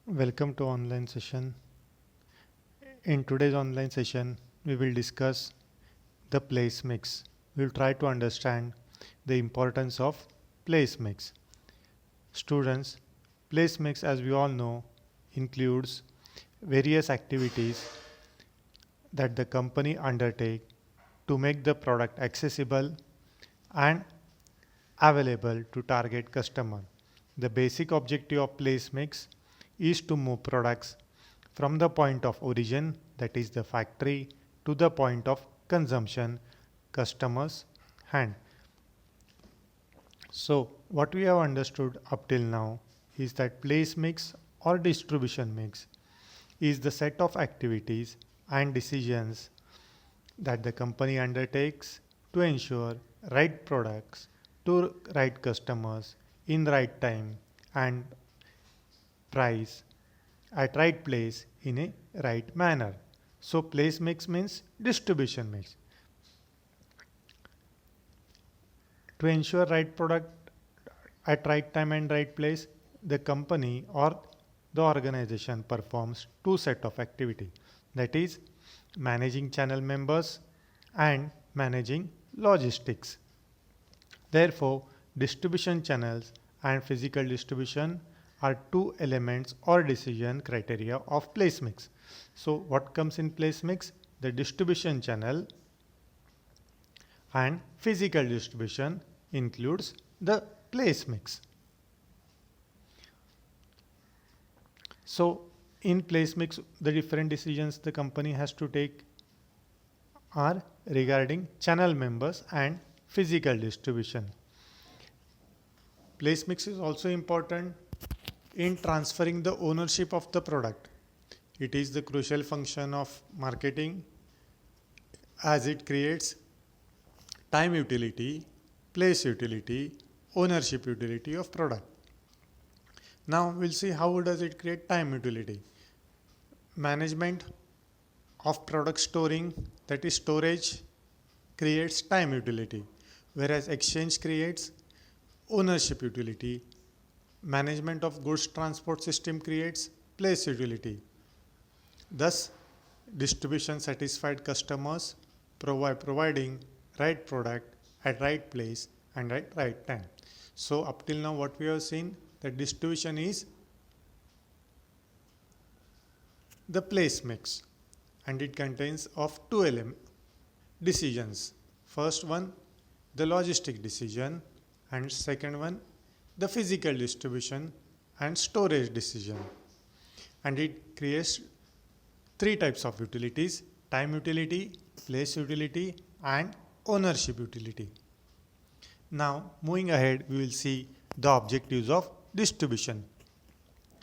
Welcome to online session. In today's online session, we will discuss the place mix. We will try to understand the importance of place mix. Students, place mix as we all know includes various activities that the company undertake to make the product accessible and available to target customer. The basic objective of place mix is to move products from the point of origin, that is the factory, to the point of consumption, customers hand. So what we have understood up till now is that place mix or distribution mix is the set of activities and decisions that the company undertakes to ensure right products to right customers in right time and price at right place in a right manner. So place mix means distribution mix. To ensure right product at right time and right place, the company or the organization performs two set of activity, that is managing channel members and managing logistics. Therefore, distribution channels and physical distribution are two elements or decision criteria of place mix. So what comes in place mix? The distribution channel and physical distribution includes the place mix. So in place mix, the different decisions the company has to take are regarding channel members and physical distribution. Place mix is also important in transferring the ownership of the product. It is the crucial function of marketing as it creates time utility, place utility, ownership utility of product. Now we'll see how does it create time utility. Management of product storing, that is storage, creates time utility, whereas exchange creates ownership utility. Management of goods transport system creates place utility. Thus, distribution satisfied customers providing right product at right place and at right time. So up till now what we have seen, that distribution is the place mix and it contains of two decisions. First one, the logistic decision, and second one, the physical distribution and storage decision. And it creates three types of utilities: time utility, place utility and ownership utility. Now moving ahead, we will see the objectives of distribution.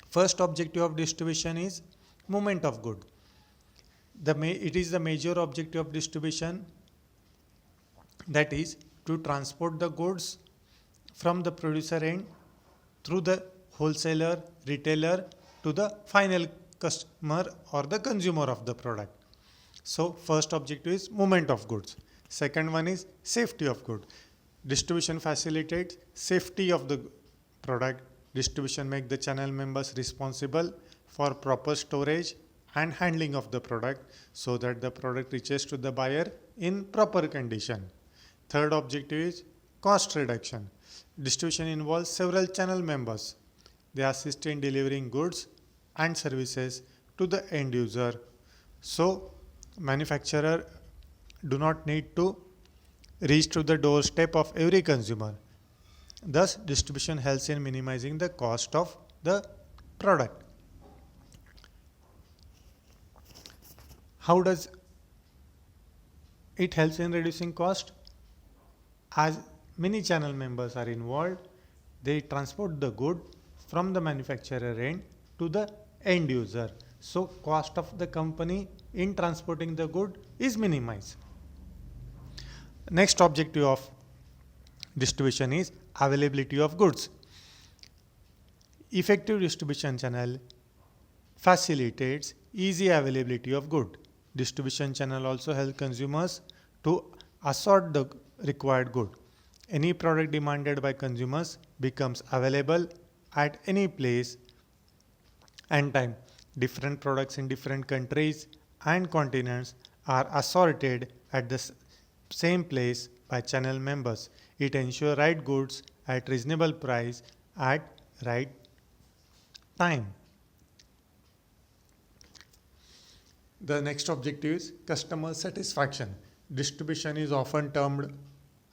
First objective of distribution is movement of good. It is the major objective of distribution, that is to transport the goods from the producer end through the wholesaler, retailer to the final customer or the consumer of the product. So first objective is movement of goods. Second one is safety of goods. Distribution facilitates safety of the product. Distribution make the channel members responsible for proper storage and handling of the product so that the product reaches to the buyer in proper condition. Third objective is cost reduction. Distribution involves several channel members. They assist in delivering goods and services to the end user. So manufacturer do not need to reach to the doorstep of every consumer. Thus, distribution helps in minimizing the cost of the product. How does it helps in reducing cost? As many channel members are involved, they transport the good from the manufacturer end to the end user. So cost of the company in transporting the good is minimized. Next objective of distribution is availability of goods. Effective distribution channel facilitates easy availability of good. Distribution channel also help consumers to assort the required good. Any product demanded by consumers becomes available at any place and time. Different products in different countries and continents are assorted at the same place by channel members. It ensures right goods at reasonable price at right time. The next objective is customer satisfaction. Distribution is often termed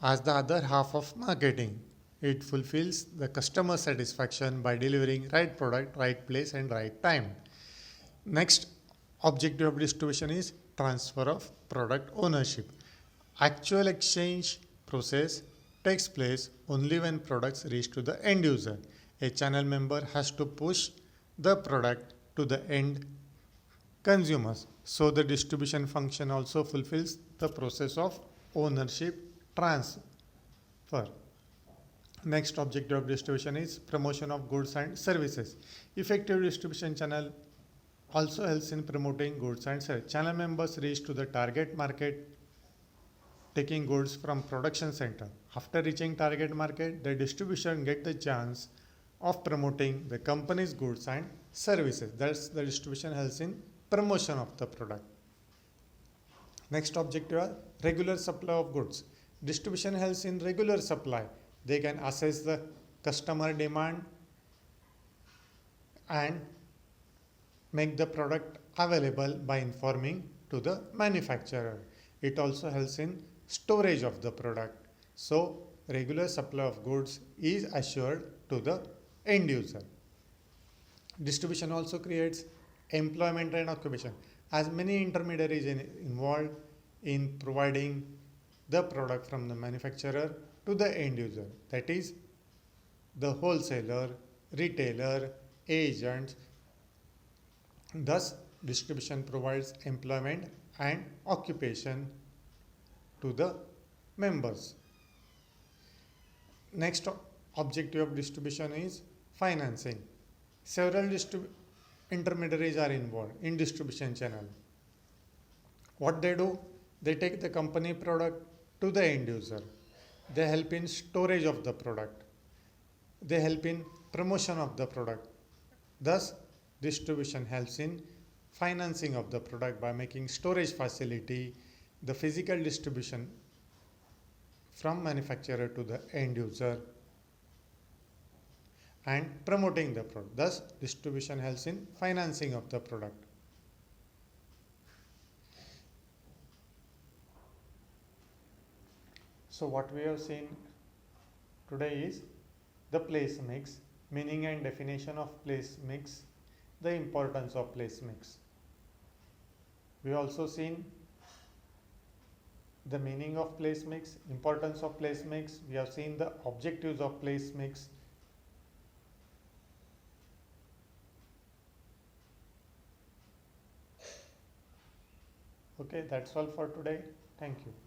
as the other half of marketing. It fulfills the customer satisfaction by delivering right product, right place, and right time. Next objective of distribution is transfer of product ownership. Actual exchange process takes place only when products reach to the end user. A channel member has to push the product to the end consumers. So the distribution function also fulfills the process of ownership transfer. Next objective of distribution is promotion of goods and services. Effective distribution channel also helps in promoting goods and services. Channel members reach to the target market taking goods from production center. After reaching target market, the distribution get the chance of promoting the company's goods and services. Thus, the distribution helps in promotion of the product. Next objective are regular supply of goods. Distribution helps in regular supply. They can assess the customer demand and make the product available by informing to the manufacturer. It also helps in storage of the product. So regular supply of goods is assured to the end user. Distribution also creates employment and occupation, as many intermediaries involved in providing the product from the manufacturer to the end user, that is the wholesaler, retailer, agents. Thus distribution provides employment and occupation to the members. Next objective of distribution is financing. Several intermediaries are involved in distribution channel. What they do? They take the company product to the end user. They help in storage of the product. They help in promotion of the product. Thus, distribution helps in financing of the product by making storage facility, the physical distribution from manufacturer to the end user, and promoting the product. Thus, distribution helps in financing of the product. So what we have seen today is the place mix, meaning and definition of place mix, the importance of place mix. We also seen the meaning of place mix, importance of place mix. We have seen the objectives of place mix. Okay, that's all for today. Thank you.